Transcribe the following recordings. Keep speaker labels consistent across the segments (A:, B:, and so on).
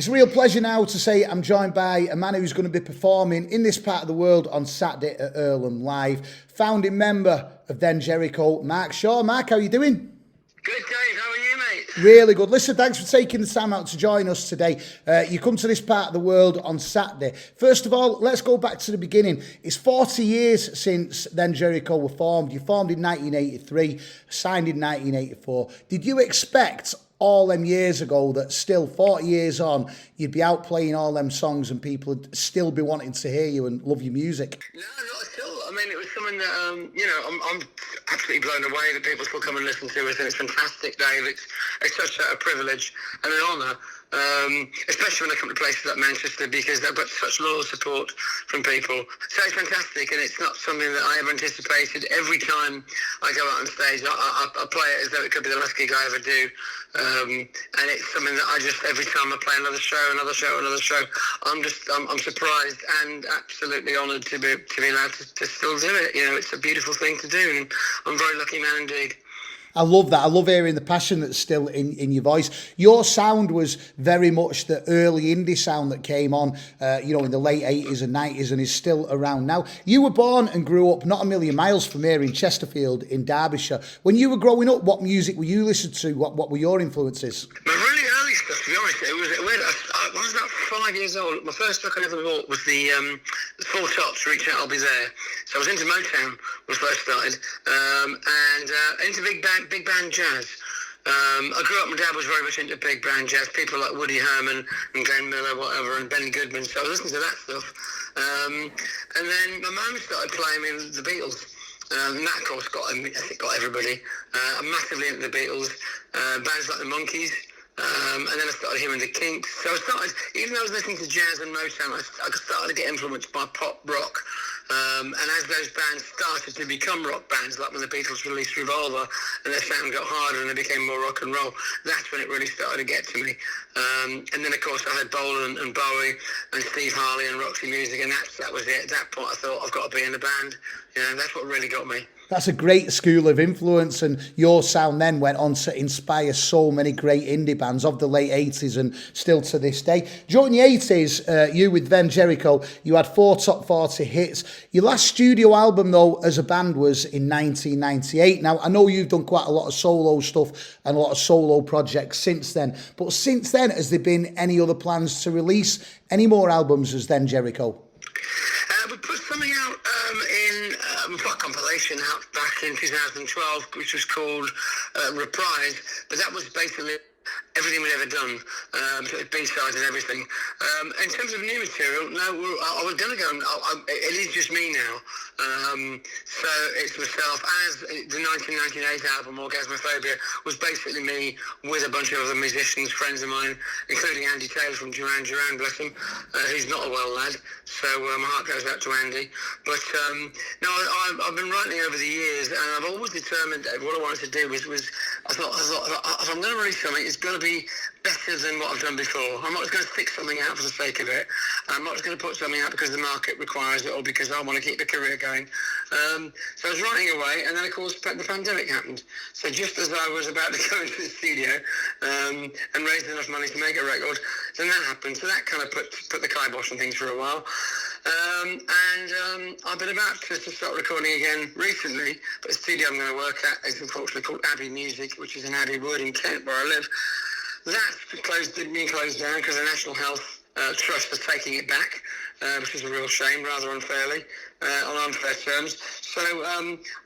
A: It's a real pleasure now to say I'm joined by a man who's going to be performing in this part of the world on Saturday at Earlham Live. Founding member of then Jerico, Mark Shaw. Mark, how are you doing?
B: Good, Dave. How are you, mate?
A: Really good. Listen, thanks for taking the time out to join us today. You come to this part of the world on Saturday. First of all, let's go back to the beginning. It's 40 years since then Jerico were formed. You formed in 1983, signed in 1984. Did you expect all them years ago that still 40 years on, you'd be out playing all them songs and people would still be wanting to hear you and love your music?
B: No, not at all. I mean, it was something that, I'm absolutely blown away that people still come and listen to us, and it's fantastic, Dave. It's such a privilege and an honour, especially when I come to places like Manchester, because they've got such loyal support from people. So it's fantastic, and it's not something that I ever anticipated. Every time I go out on stage, I play it as though it could be the last gig I ever do. And it's something that I just, every time I play another show, I'm surprised and absolutely honoured to be allowed to still do it. You know, it's a beautiful thing to do, and I'm a very lucky man indeed.
A: I love that. I love hearing the passion that's still in your voice. Your sound was very much the early indie sound that came on, in the late 80s and 90s and is still around now. You were born and grew up not a million miles from here in Chesterfield in Derbyshire. When you were growing up, what music were you listening to? What were your influences?
B: My really early stuff, to be honest, it was weird. I was about 5 years old. My first record I ever bought was the Four Tops, Reach Out, I'll Be There. So I was into Motown when I first started, and into big band jazz. I grew up, my dad was very much into big band jazz, people like Woody Herman and Glenn Miller, whatever, and Benny Goodman, so I was listening to that stuff. And then my mum started playing me with the Beatles. And that, of course, got everybody. I'm massively into the Beatles, bands like the Monkees. And then I started hearing the Kinks. So I started, even though I was listening to jazz and Motown, I started to get influenced by pop rock. And as those bands started to become rock bands, like when the Beatles released Revolver and their sound got harder and they became more rock and roll, that's when it really started to get to me. And then, of course, I had Bolan and Bowie and Steve Harley and Roxy Music, and that was it. At that point, I thought, I've got to be in a band. That's what really got me.
A: That's a great school of influence, and your sound then went on to inspire so many great indie bands of the late 80s and still to this day. During the 80s, you with then Jerico, you had 4 top 40 hits. Your last studio album, though, as a band was in 1998. Now, I know you've done quite a lot of solo stuff and a lot of solo projects since then, but since then, has there been any other plans to release any more albums as then Jerico?
B: We put something out we put a compilation out back in 2012, which was called Reprise, but that was basically everything we'd ever done, so it's B-sides and everything. In terms of new material, no, I was going to go, it is just me now. So it's myself, as the 1998 album, Orgasmophobia, was basically me with a bunch of other musicians, friends of mine, including Andy Taylor from Duran Duran, bless him, who's not a well lad, so my heart goes out to Andy. But no, I've been writing over the years, and I've always determined that what I wanted to do was I thought if I'm going to release something, it's going to be better than what I've done before. I'm not just going to stick something out for the sake of it. I'm not just going to put something out because the market requires it or because I want to keep the career going. So I was writing away, and then, of course, the pandemic happened. So just as I was about to go into the studio and raise enough money to make a record, then that happened. So that kind of put the kibosh on things for a while. I've been about to start recording again recently, but the studio I'm going to work at is unfortunately called Abbey Music, which is in Abbey Wood in Kent, where I live. That's been closed down because the National Health Trust is taking it back, which is a real shame, rather unfairly, on unfair terms. So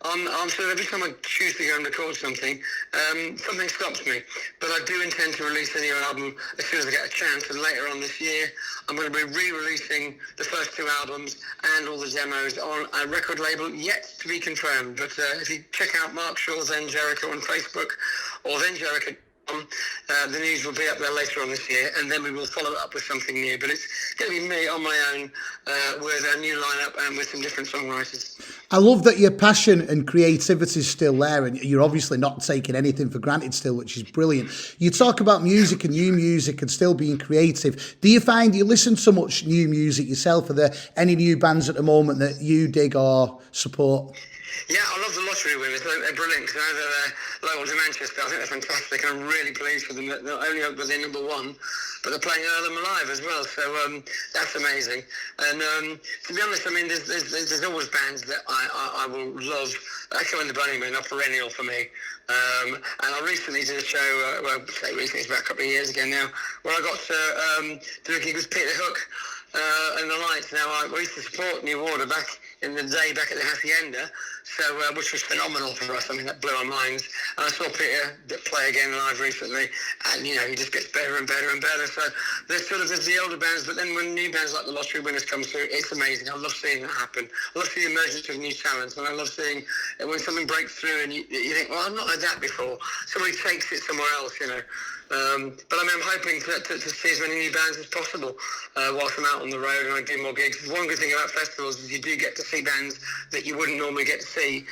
B: I'm sort of every time I choose to go and record something, something stops me. But I do intend to release a new album as soon as I get a chance, and later on this year, I'm going to be re-releasing the first 2 albums and all the demos on a record label yet to be confirmed. But if you check out Mark Shaw's Then Jerico on Facebook, or Then Jerico, the news will be up there later on this year, and then we will follow it up with something new. But it's going to be me on my own with a new lineup and with some different songwriters.
A: I love that your passion and creativity is still there, and you're obviously not taking anything for granted still, which is brilliant. You talk about music and new music and still being creative. Do you find you listen to much new music yourself? Are there any new bands at the moment that you dig or support?
B: Yeah, I love the lottery winners. They're brilliant because they're local to Manchester. I think they're fantastic. I'm really pleased with them. Not only were they number one, but they're playing Earlham Alive as well. So that's amazing. And to be honest, I mean, there's always bands that I will love. Echo and the Bunnymen are perennial for me. And I recently did a show, say recently, it's about a couple of years ago now, where I got to do a gig with Peter Hook and the Lights. Now, we used to support New Order back in the day, back at the Hacienda, so which was phenomenal for us. I mean, that blew our minds. And I saw Peter play again live recently, and he just gets better and better and better. So there's the older bands, but then when new bands like the Lottery Winners come through, it's amazing. I love seeing that happen. I love seeing the emergence of new talents, and I love seeing when something breaks through and you think, well, I've not heard that before. Somebody takes it somewhere else, But I mean, I'm hoping to see as many new bands as possible whilst I'm out on the road and I do more gigs. One good thing about festivals is you do get to see bands that you wouldn't normally get to see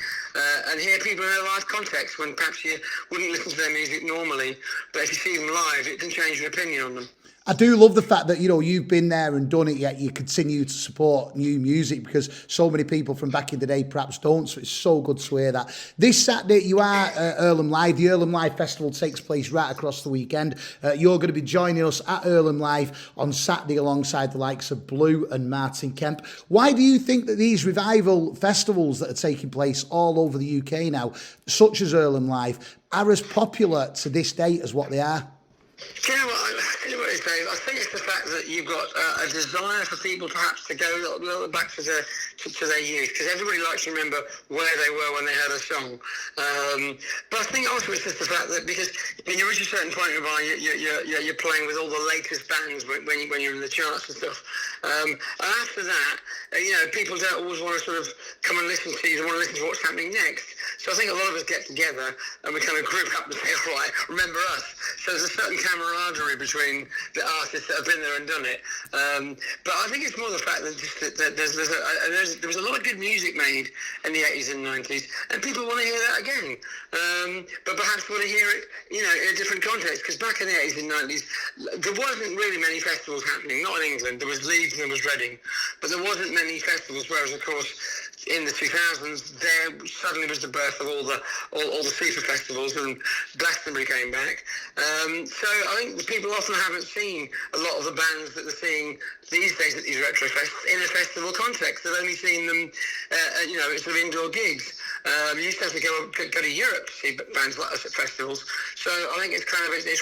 B: and hear people in their live context when perhaps you wouldn't listen to their music normally. But if you see them live, it can change your opinion on them.
A: I do love the fact that, you've been there and done it, yet you continue to support new music because so many people from back in the day perhaps don't, so it's so good to hear that. This Saturday, you are at Earlham Live. The Earlham Live Festival takes place right across the weekend. You're going to be joining us at Earlham Live on Saturday alongside the likes of Blue and Martin Kemp. Why do you think that these revival festivals that are taking place all over the UK now, such as Earlham Live, are as popular to this day as what they are?
B: Do you know what? Dave, I think it's the fact that you've got a desire for people perhaps to go a little back to their youth, because everybody likes to remember where they were when they heard a song. But I think also it's just the fact that because you reach a certain point whereby you're playing with all the latest bands when you're in the charts and stuff. And after that, people don't always want to sort of come and listen to you. They want to listen to what's happening next. So I think a lot of us get together and we kind of group up and say, all right, remember us. So there's a certain camaraderie between the artists that have been there and done it. But I think it's more the fact that there was a lot of good music made in the 80s and 90s, and people want to hear that again. But perhaps want to hear it, in a different context, because back in the 80s and 90s, there wasn't really many festivals happening. Not in England. There was Leeds and there was Reading, but there wasn't many festivals. Whereas, of course, in the 2000s, there suddenly was the birth of all the super festivals, and Glastonbury came back. So I think people often haven't seen a lot of the bands that they're seeing these days at these retro fests in a festival context. They've only seen them, sort of indoor gigs. You used to have to go to Europe to see bands like us at festivals. So I think it's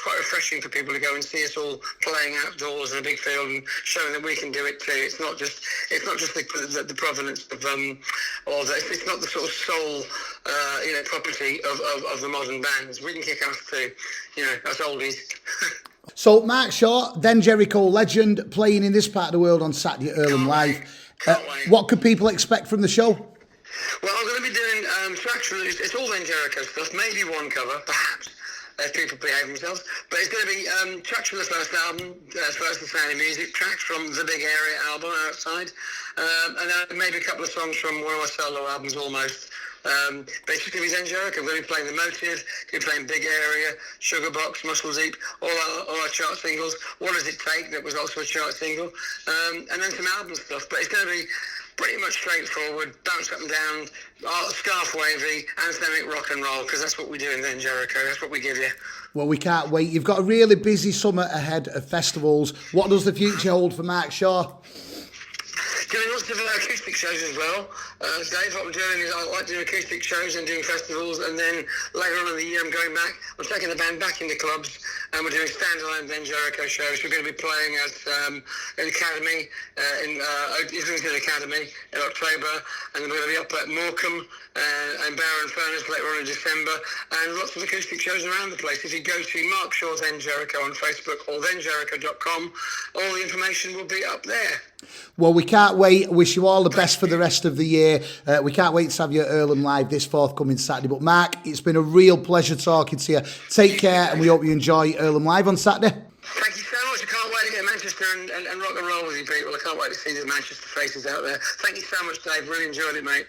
B: quite refreshing for people to go and see us all playing outdoors in a big field and showing that we can do it too. It's not just the provenance of it's not the sort of sole property of the modern bands. We can kick ass too, us oldies.
A: So Mark Shaw, then Jericho legend, playing in this part of the world on Saturday at Earlham Live. What could people expect from the show?
B: Well, I'm going to be doing tracks released. It's all then Jericho stuff, maybe one cover, perhaps, if people behave themselves. But it's going to be tracks from the first album, First and Sound of Music, tracks from the Big Area album, Outside, and then maybe a couple of songs from one of my solo albums, Almost. Basically, with Zen Jericho, I'm going to be playing The Motive, going to be playing Big Area, Sugar Box, Muscle Deep, all our chart singles. What Does It Take? That was also a chart single, and then some album stuff. But it's going to be pretty much straightforward, bounce up and down, scarf wavy, anthemic rock and roll, because that's what we do in Then Jericho. That's what we give you.
A: Well, we can't wait. You've got a really busy summer ahead of festivals. What does the future hold for Mark Shaw?
B: Doing lots of acoustic shows as well. Dave, what I'm doing is I like doing acoustic shows and doing festivals, and then later on in the year I'm going back. I'm taking the band back into clubs, and we're doing standalone Then Jericho shows. We're going to be playing at an Academy, Islington Academy in October, and then we're going to be up at Morecambe and Barrow and Furness later on in December, and lots of acoustic shows around the place. If you go to Mark Shaw Then Jericho on Facebook or thenjericho.com, all the information will be up there.
A: Well, we can't wait. Wish you all the best for the rest of the year. We can't wait to have you at Earlham Live this forthcoming Saturday. But Mark, it's been a real pleasure talking to you. Take care, and we hope you enjoy Earlham Live on Saturday.
B: Thank you so much. I can't wait to get to Manchester and rock and roll with you people. I can't wait to see the Manchester faces out there. Thank you so much, Dave. Really enjoyed it, mate.